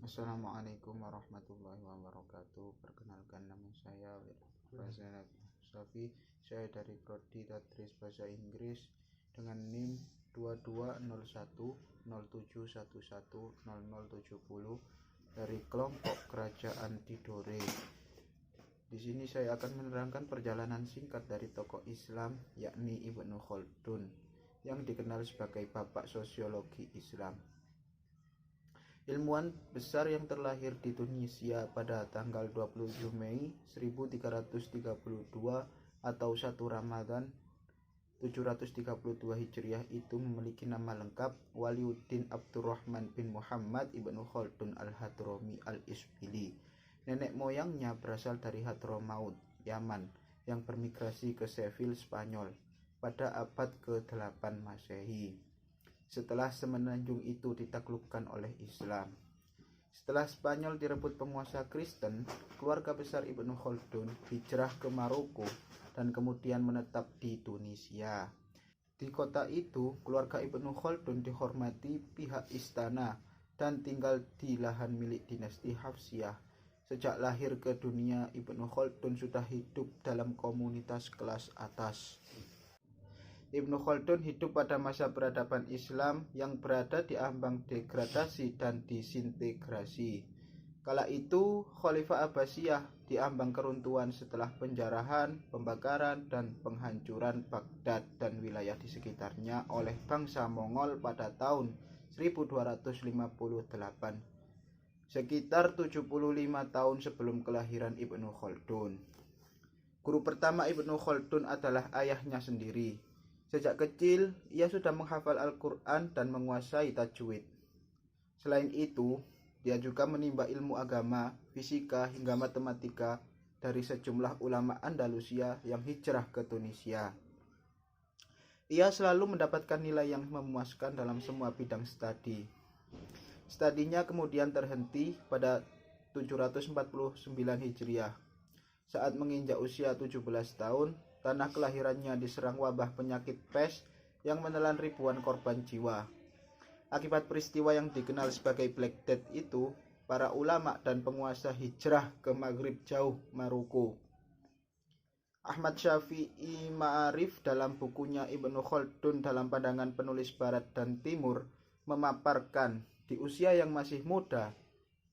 Assalamualaikum warahmatullahi wabarakatuh. Perkenalkan, nama saya Faizal Safi. Saya dari Prodi Tadris Bahasa Inggris dengan NIM 220107110070 dari kelompok Kerajaan Tidore. Di sini saya akan menerangkan perjalanan singkat dari tokoh Islam, yakni Ibnu Khaldun, yang dikenal sebagai bapak sosiologi Islam. Ilmuwan besar yang terlahir di Tunisia pada tanggal 27 Mei 1332 atau 1 Ramadan 732 Hijriah itu memiliki nama lengkap Waliuddin Abdurrahman bin Muhammad Ibnu Khaldun al-Hadrami al-Isbili. Nenek moyangnya berasal dari Hadramaut, Yaman, yang bermigrasi ke Seville, Spanyol pada abad ke-8 Masehi. Setelah semenanjung itu ditaklukkan oleh Islam. Setelah Spanyol direbut penguasa Kristen, keluarga besar Ibnu Khaldun hijrah ke Maroko dan kemudian menetap di Tunisia. Di kota itu, keluarga Ibnu Khaldun dihormati pihak istana dan tinggal di lahan milik dinasti Hafsiyah. Sejak lahir ke dunia, Ibnu Khaldun sudah hidup dalam komunitas kelas atas. Ibnu Khaldun hidup pada masa peradaban Islam yang berada di ambang degradasi dan disintegrasi. Kala itu, Khalifah Abbasiyah di ambang keruntuhan setelah penjarahan, pembakaran, dan penghancuran Baghdad dan wilayah di sekitarnya oleh bangsa Mongol pada tahun 1258. Sekitar 75 tahun sebelum kelahiran Ibnu Khaldun. Guru pertama Ibnu Khaldun adalah ayahnya sendiri. Sejak kecil, ia sudah menghafal Al-Quran dan menguasai tajwid. Selain itu, dia juga menimba ilmu agama, fisika, hingga matematika dari sejumlah ulama Andalusia yang hijrah ke Tunisia. Ia selalu mendapatkan nilai yang memuaskan dalam semua bidang studi. Studinya kemudian terhenti pada 749 Hijriah. Saat menginjak usia 17 tahun, tanah kelahirannya diserang wabah penyakit pes yang menelan ribuan korban jiwa. Akibat peristiwa yang dikenal sebagai Black Death itu, para ulama dan penguasa hijrah ke Maghrib jauh, Maroko. Ahmad Syafi'i Ma'arif dalam bukunya Ibnu Khaldun dalam pandangan penulis Barat dan Timur memaparkan, di usia yang masih muda,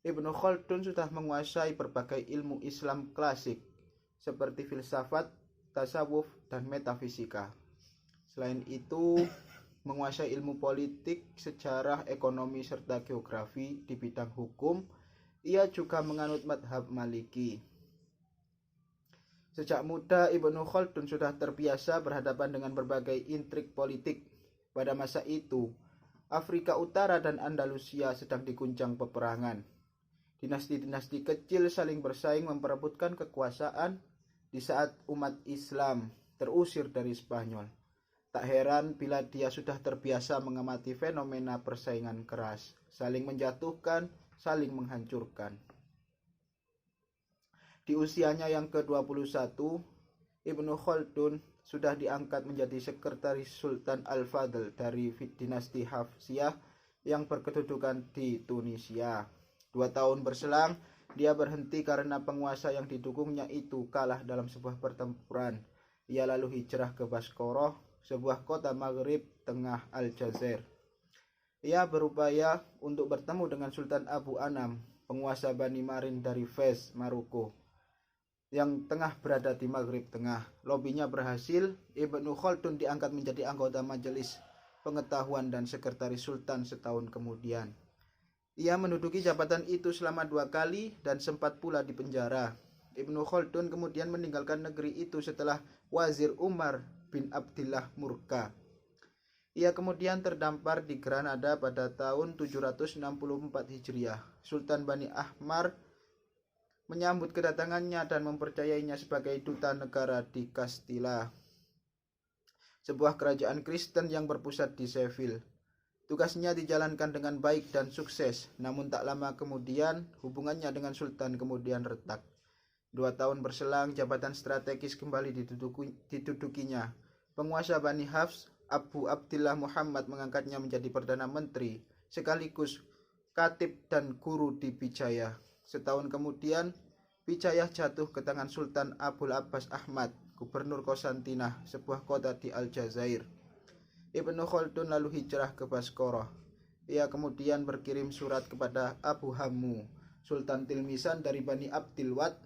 Ibnu Khaldun sudah menguasai berbagai ilmu Islam klasik seperti filsafat, tasawuf, dan metafisika. Selain itu, menguasai ilmu politik, sejarah, ekonomi, serta geografi. Di bidang hukum, ia juga menganut madhab Maliki. Sejak muda, Ibnu Khaldun sudah terbiasa berhadapan dengan berbagai intrik politik. Pada masa itu, Afrika Utara dan Andalusia sedang diguncang peperangan. Dinasti-dinasti kecil saling bersaing memperebutkan kekuasaan di saat umat Islam terusir dari Spanyol. Tak heran bila dia sudah terbiasa mengamati fenomena persaingan keras, saling menjatuhkan, saling menghancurkan. Di usianya yang ke-21, Ibnu Khaldun sudah diangkat menjadi sekretaris Sultan Al-Fadl dari dinasti Hafsiyah yang berkedudukan di Tunisia. 2 tahun berselang, dia berhenti karena penguasa yang didukungnya itu kalah dalam sebuah pertempuran. Ia lalu hijrah ke Baskoroh, sebuah kota Maghrib tengah Aljazair. Ia berupaya untuk bertemu dengan Sultan Abu Anam, penguasa Bani Marin dari Fez, Maroko, yang tengah berada di Maghrib Tengah. Lobinya berhasil, Ibnu Khaldun diangkat menjadi anggota Majelis Pengetahuan dan Sekretaris Sultan setahun kemudian. Ia menduduki jabatan itu selama 2 kali dan sempat pula dipenjara. Ibnu Khaldun kemudian meninggalkan negeri itu setelah Wazir Umar bin Abdillah murka. Ia kemudian terdampar di Granada pada tahun 764 Hijriah. Sultan Bani Ahmar menyambut kedatangannya dan mempercayainya sebagai duta negara di Castilla, sebuah kerajaan Kristen yang berpusat di Seville. Tugasnya dijalankan dengan baik dan sukses, namun tak lama kemudian hubungannya dengan Sultan kemudian retak. 2 tahun berselang, jabatan strategis kembali didudukinya. Penguasa Bani Hafs, Abu Abdillah Muhammad, mengangkatnya menjadi Perdana Menteri sekaligus katib dan guru di Bijayah. Setahun kemudian, Bijayah jatuh ke tangan Sultan Abul Abbas Ahmad, gubernur Konstantinah, sebuah kota di Aljazair. Ibnu Khaldun lalu hijrah ke Baskorah. Ia kemudian berkirim surat kepada Abu Hammu, Sultan Tilmisan dari Bani Abdil Wad,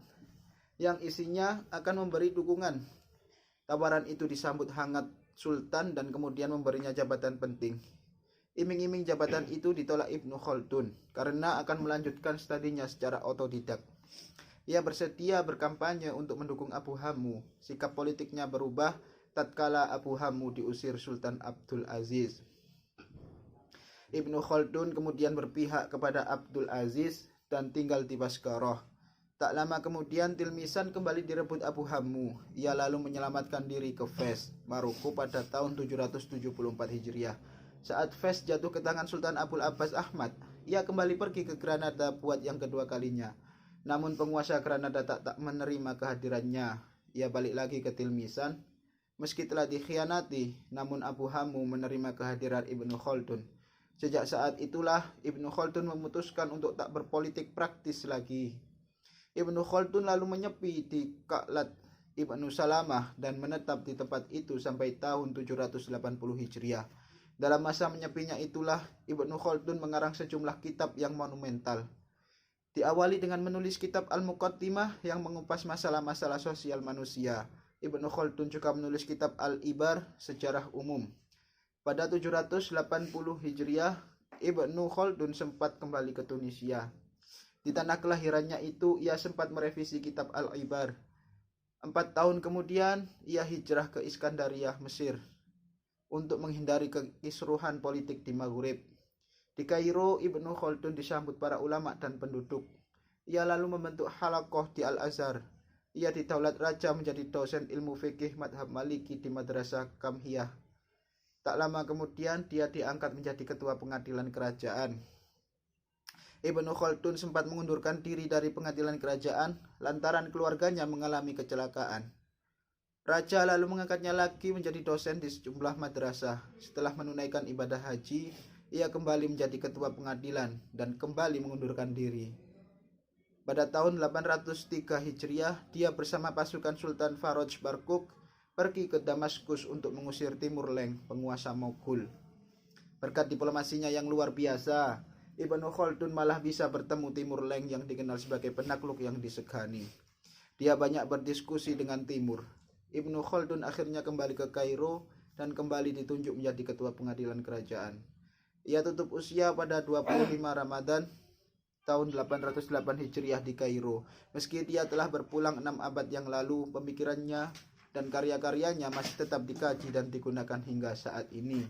yang isinya akan memberi dukungan. Tawaran itu disambut hangat Sultan dan kemudian memberinya jabatan penting. Iming-iming jabatan itu ditolak Ibnu Khaldun karena akan melanjutkan studinya secara otodidak. Ia bersedia berkampanye untuk mendukung Abu Hammu. Sikap politiknya berubah tatkala Abu Hammu diusir Sultan Abdul Aziz. Ibnu Khaldun kemudian berpihak kepada Abdul Aziz dan tinggal di Baskarah. Tak lama kemudian Tilmisan kembali direbut Abu Hammu. Ia lalu menyelamatkan diri ke Fes, Maroko pada tahun 774 Hijriah. Saat Fes jatuh ke tangan Sultan Abul Abbas Ahmad, ia kembali pergi ke Granada buat yang kedua kalinya. Namun penguasa Granada tak menerima kehadirannya. Ia balik lagi ke Tilmisan. Meski telah dikhianati, namun Abu Hammu menerima kehadiran Ibnu Khaldun. Sejak saat itulah Ibnu Khaldun memutuskan untuk tak berpolitik praktis lagi. Ibnu Khaldun lalu menyepi di Ka'lat Ibnu Salamah dan menetap di tempat itu sampai tahun 780 Hijriah. Dalam masa menyepinya itulah Ibnu Khaldun mengarang sejumlah kitab yang monumental. Diawali dengan menulis kitab Al-Muqaddimah yang mengupas masalah-masalah sosial manusia. Ibnu Khaldun juga menulis kitab Al-Ibar, sejarah umum. Pada 780 Hijriah, Ibnu Khaldun sempat kembali ke Tunisia. Di tanah kelahirannya itu, ia sempat merevisi kitab Al-Ibar. 4 tahun kemudian, ia hijrah ke Iskandariyah, Mesir, untuk menghindari kekisruhan politik di Maghrib. Di Kairo, Ibnu Khaldun disambut para ulama dan penduduk. Ia lalu membentuk halaqah di Al-Azhar. Ia didaulat raja menjadi dosen ilmu fikih madhab Maliki di Madrasah Kamhiyah. Tak lama kemudian, dia diangkat menjadi ketua pengadilan kerajaan. Ibnu Khaldun sempat mengundurkan diri dari pengadilan kerajaan lantaran keluarganya mengalami kecelakaan. Raja lalu mengangkatnya lagi menjadi dosen di sejumlah madrasah. Setelah menunaikan ibadah haji, ia kembali menjadi ketua pengadilan dan kembali mengundurkan diri. Pada tahun 803 Hijriah, dia bersama pasukan Sultan Faraj Barkuk pergi ke Damaskus untuk mengusir Timur Leng, penguasa Mogul. Berkat diplomasinya yang luar biasa, Ibnu Khaldun malah bisa bertemu Timur Leng yang dikenal sebagai penakluk yang disegani. Dia banyak berdiskusi dengan Timur. Ibnu Khaldun akhirnya kembali ke Kairo dan kembali ditunjuk menjadi ketua pengadilan kerajaan. Ia tutup usia pada 25 Ramadan tahun 808 Hijriah di Kairo. Meski dia telah berpulang 6 abad yang lalu, pemikirannya dan karya-karyanya masih tetap dikaji dan digunakan hingga saat ini.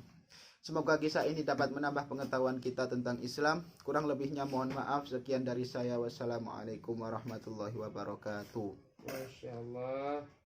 Semoga kisah ini dapat menambah pengetahuan kita tentang Islam. Kurang lebihnya mohon maaf. Sekian dari saya. Wassalamualaikum warahmatullahi wabarakatuh. Masya Allah.